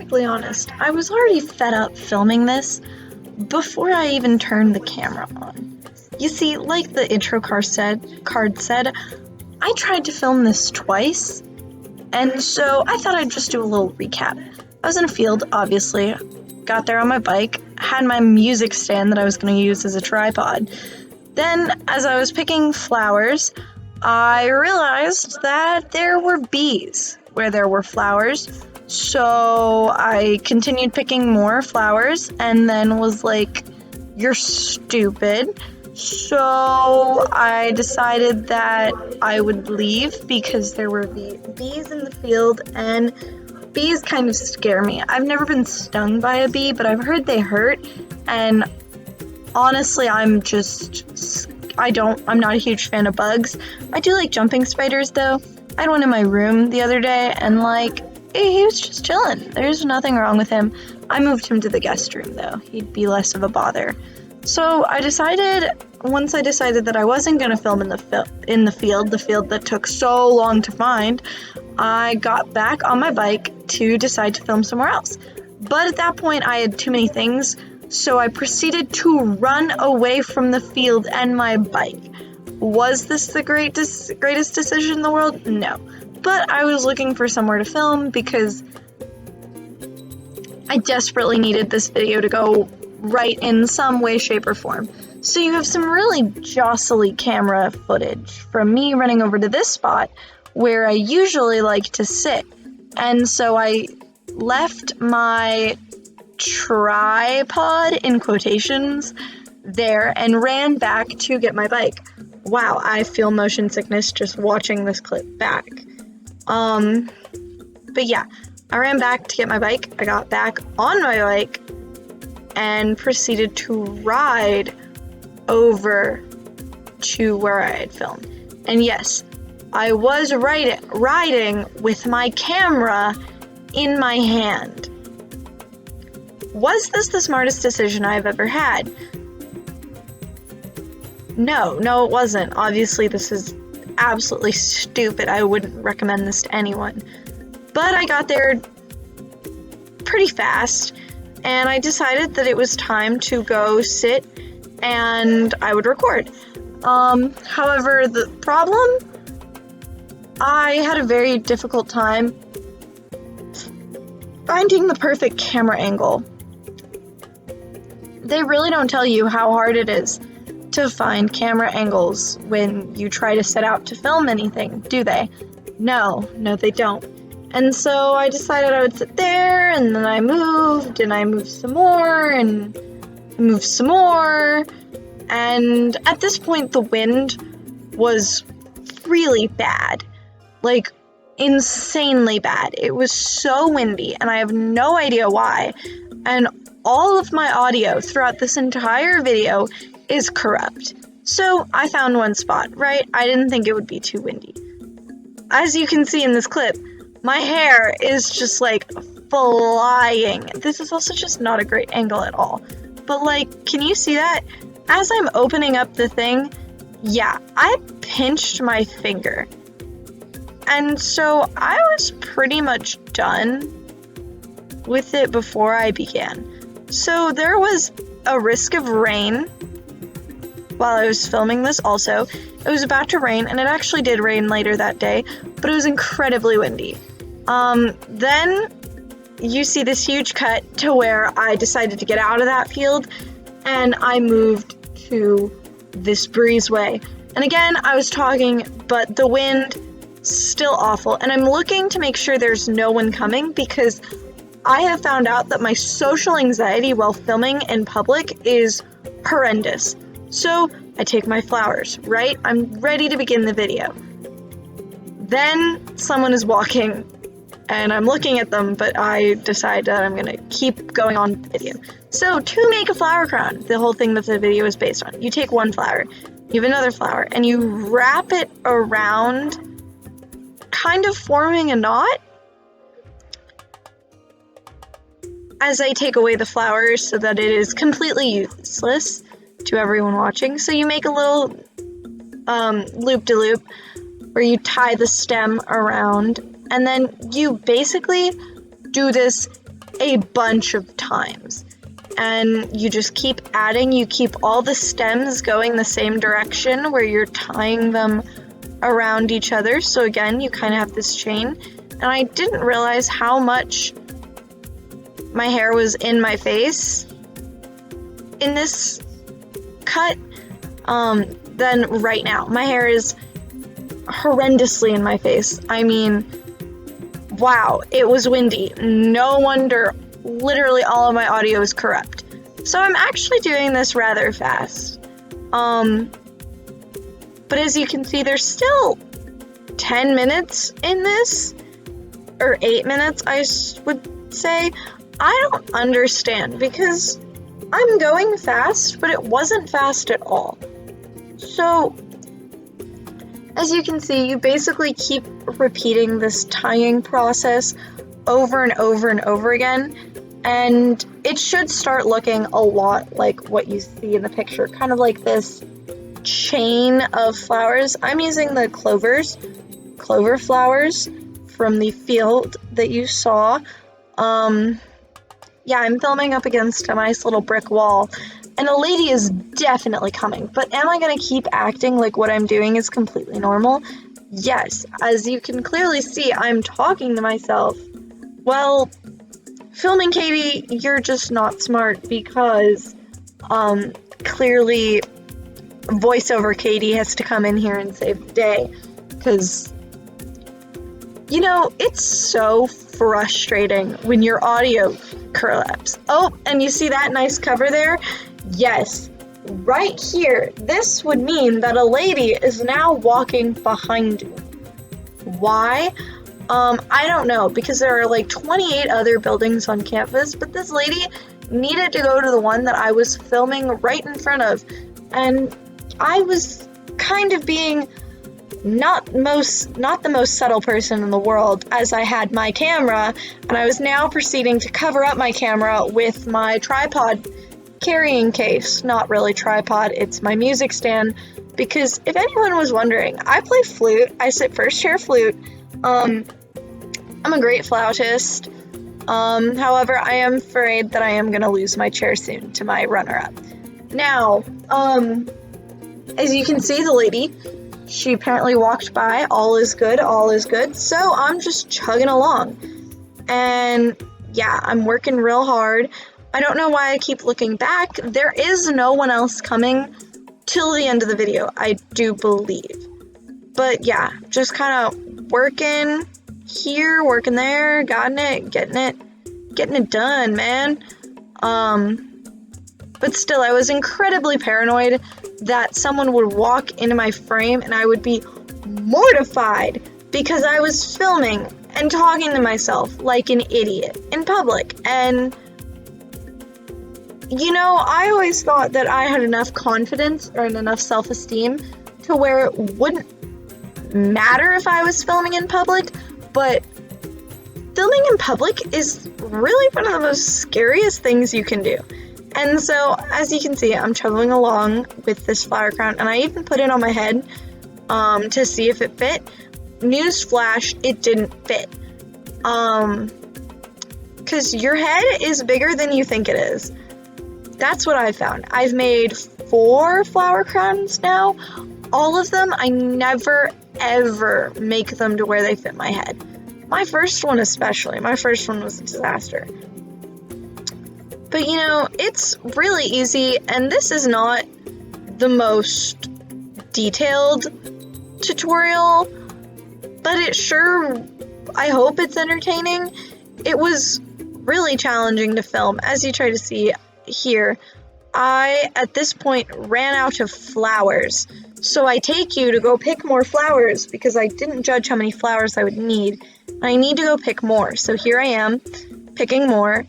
perfectly honest, I was already fed up filming this before I even turned the camera on. You see, like the intro card said, I tried to film this twice, and so I thought I'd just do a little recap. I was in a field, obviously, got there on my bike, had my music stand that I was going to use as a tripod. Then, as I was picking flowers, I realized that there were bees where there were flowers. So I continued picking more flowers and then was like, you're stupid. So I decided that I would leave because there were bees in the field, and bees kind of scare me. I've never been stung by a bee, but I've heard they hurt, and honestly, I'm not a huge fan of bugs. I do like jumping spiders though. I had one in my room the other day, and he was just chilling. There's nothing wrong with him. I moved him to the guest room though. He'd be less of a bother. So once I decided that I wasn't going to film in the field that took so long to find, I got back on my bike to decide to film somewhere else. But at that point, I had too many things, so I proceeded to run away from the field and my bike. Was this the greatest decision in the world? No. But I was looking for somewhere to film because I desperately needed this video to go right in some way, shape, or form. So you have some really jostly camera footage from me running over to this spot where I usually like to sit. And so I left my tripod, in quotations, there and ran back to get my bike. Wow, I feel motion sickness just watching this clip back. But yeah, I ran back to get my bike. I got back on my bike and proceeded to ride over to where I had filmed. And yes, I was riding with my camera in my hand. Was this the smartest decision I've ever had? No, it wasn't. Obviously, this is absolutely stupid. I wouldn't recommend this to anyone. But I got there pretty fast, and I decided that it was time to go sit and I would record. However, the problem, I had a very difficult time finding the perfect camera angle. They really don't tell you how hard it is to find camera angles when you try to set out to film anything, do they? No, they don't. And so I decided I would sit there, and then I moved some more, and moved some more. And at this point, the wind was really bad. Like, insanely bad. It was so windy, and I have no idea why. And all of my audio throughout this entire video is corrupt. So I found one spot, right? I didn't think it would be too windy. As you can see in this clip, my hair is just flying. This is also just not a great angle at all. But can you see that? As I'm opening up the thing, yeah, I pinched my finger. And so I was pretty much done with it before I began. So there was a risk of rain while I was filming this also. It was about to rain, and it actually did rain later that day, but it was incredibly windy. Then you see this huge cut to where I decided to get out of that field, and I moved to this breezeway. And again, I was talking, but the wind, still awful, and I'm looking to make sure there's no one coming because I have found out that my social anxiety while filming in public is horrendous. So I take my flowers, right? I'm ready to begin the video. Then someone is walking, and I'm looking at them, but I decide that I'm gonna keep going on the video. So to make a flower crown, the whole thing that the video is based on, you take one flower, you have another flower, and you wrap it around, kind of forming a knot. As I take away the flowers so that it is completely useless to everyone watching. So you make a little loop-de-loop where you tie the stem around, and then you basically do this a bunch of times. And you just keep adding, you keep all the stems going the same direction where you're tying them around each other. So again, you kind of have this chain. And I didn't realize how much my hair was in my face in this cut. Then right now, my hair is horrendously in my face. I mean, wow, it was windy. No wonder literally all of my audio is corrupt. So I'm actually doing this rather fast. But as you can see, there's still 10 minutes in this, or 8 minutes, I would say. I don't understand, because I'm going fast, but it wasn't fast at all. So, as you can see, you basically keep repeating this tying process over and over and over again, and it should start looking a lot like what you see in the picture, kind of like this chain of flowers. I'm using the clover flowers from the field that you saw. Yeah, I'm filming up against a nice little brick wall, and a lady is definitely coming, but am I going to keep acting like what I'm doing is completely normal? Yes, as you can clearly see, I'm talking to myself. Well, filming Katie, you're just not smart, because clearly voiceover Katie has to come in here and save the day, because, you know, it's so frustrating when your audio collapses. Oh, and you see that nice cover there? Yes, right here, this would mean that a lady is now walking behind you. Why? I don't know, because there are like 28 other buildings on campus, but this lady needed to go to the one that I was filming right in front of, and I was kind of being not the most subtle person in the world, as I had my camera, and I was now proceeding to cover up my camera with my tripod carrying case. Not really tripod, it's my music stand, because if anyone was wondering, I play flute. I sit first chair flute. I'm a great flautist. However, I am afraid that I am going to lose my chair soon to my runner-up. Now, as you can see, the lady, she apparently walked by. All is good, all is good. So I'm just chugging along. And yeah, I'm working real hard. I don't know why I keep looking back. There is no one else coming till the end of the video, I do believe. But yeah, just kind of working here, working there, getting it done, man. But still, I was incredibly paranoid that someone would walk into my frame and I would be mortified because I was filming and talking to myself like an idiot in public. And, you know, I always thought that I had enough confidence or enough self-esteem to where it wouldn't matter if I was filming in public, but filming in public is really one of the most scariest things you can do. And so, as you can see, I'm chugging along with this flower crown, and I even put it on my head to see if it fit. Newsflash, it didn't fit. Because your head is bigger than you think it is. That's what I found. I've made 4 flower crowns now. All of them, I never, ever make them to where they fit my head. My first one especially. My first one was a disaster. But, you know, it's really easy, and this is not the most detailed tutorial, but it sure, I hope it's entertaining. It was really challenging to film. As you try to see here, I, at this point, ran out of flowers. So I take you to go pick more flowers because I didn't judge how many flowers I would need. I need to go pick more. So here I am, picking more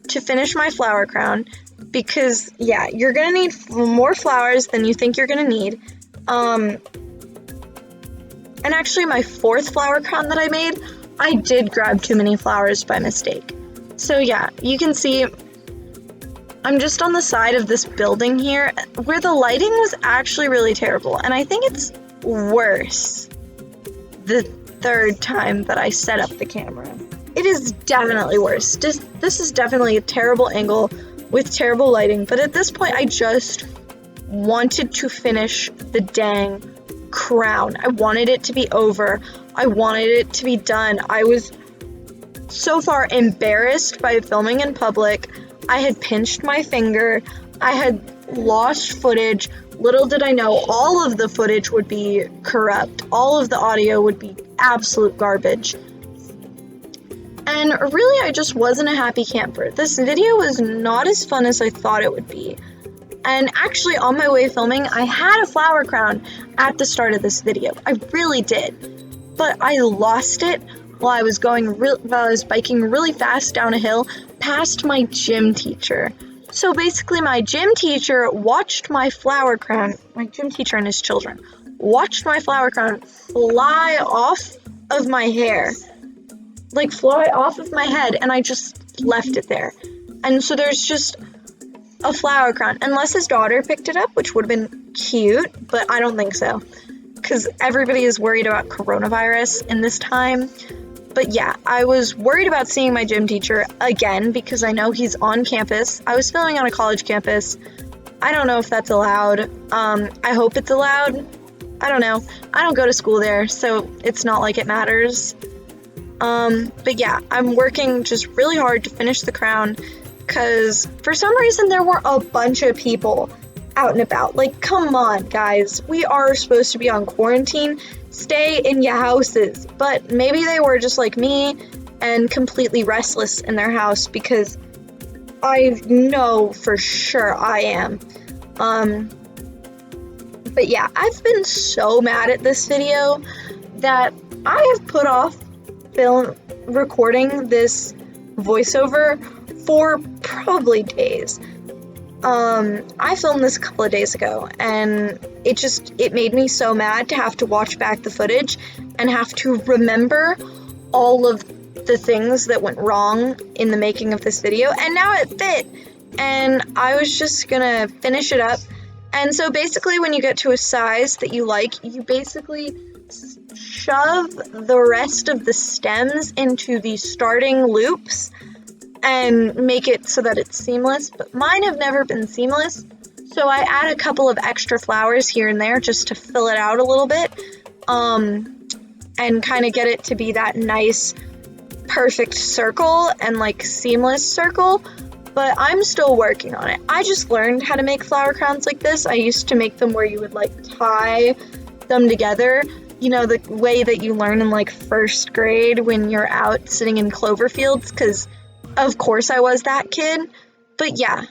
to finish my flower crown, because yeah, you're gonna need more flowers than you think you're gonna need. And actually my 4th flower crown that I made, I did grab too many flowers by mistake. So yeah, you can see I'm just on the side of this building here where the lighting was actually really terrible, and I think it's worse the 3rd time that I set up the camera. It is definitely worse. This is definitely a terrible angle with terrible lighting, but at this point I just wanted to finish the dang crown. I wanted it to be over. I wanted it to be done. I was so far embarrassed by filming in public. I had pinched my finger. I had lost footage. Little did I know, all of the footage would be corrupt. All of the audio would be absolute garbage. And really, I just wasn't a happy camper. This video was not as fun as I thought it would be. And actually, on my way filming, I had a flower crown at the start of this video. I really did. But I lost it while I was biking really fast down a hill past my gym teacher. So basically, my gym teacher watched my flower crown, my gym teacher and his children, watched my flower crown fly off of my hair. Like, fly off of my head, and I just left it there. And so there's just a flower crown, unless his daughter picked it up, which would have been cute, but I don't think so, because everybody is worried about coronavirus in this time. But yeah, I was worried about seeing my gym teacher again, because I know he's on campus. I was filming on a college campus. I don't know if that's allowed. I hope it's allowed. I don't know. I don't go to school there, so it's not like it matters. But yeah, I'm working just really hard to finish the crown, because for some reason there were a bunch of people out and about. Like, come on, guys. We are supposed to be on quarantine. Stay in your houses. But maybe they were just like me and completely restless in their house, because I know for sure I am. But yeah, I've been so mad at this video that I have put off recording this voiceover for probably days. I filmed this a couple of days ago, and it made me so mad to have to watch back the footage and have to remember all of the things that went wrong in the making of this video, and now it fit, and I was just gonna finish it up. And so basically, when you get to a size that you like, you basically shove the rest of the stems into the starting loops and make it so that it's seamless, but mine have never been seamless, so I add a couple of extra flowers here and there just to fill it out a little bit, and kind of get it to be that nice, perfect circle and like seamless circle, but I'm still working on it. I just learned how to make flower crowns like this. I used to make them where you would like tie them together, you know, the way that you learn in like first grade when you're out sitting in clover fields, because of course I was that kid. But yeah,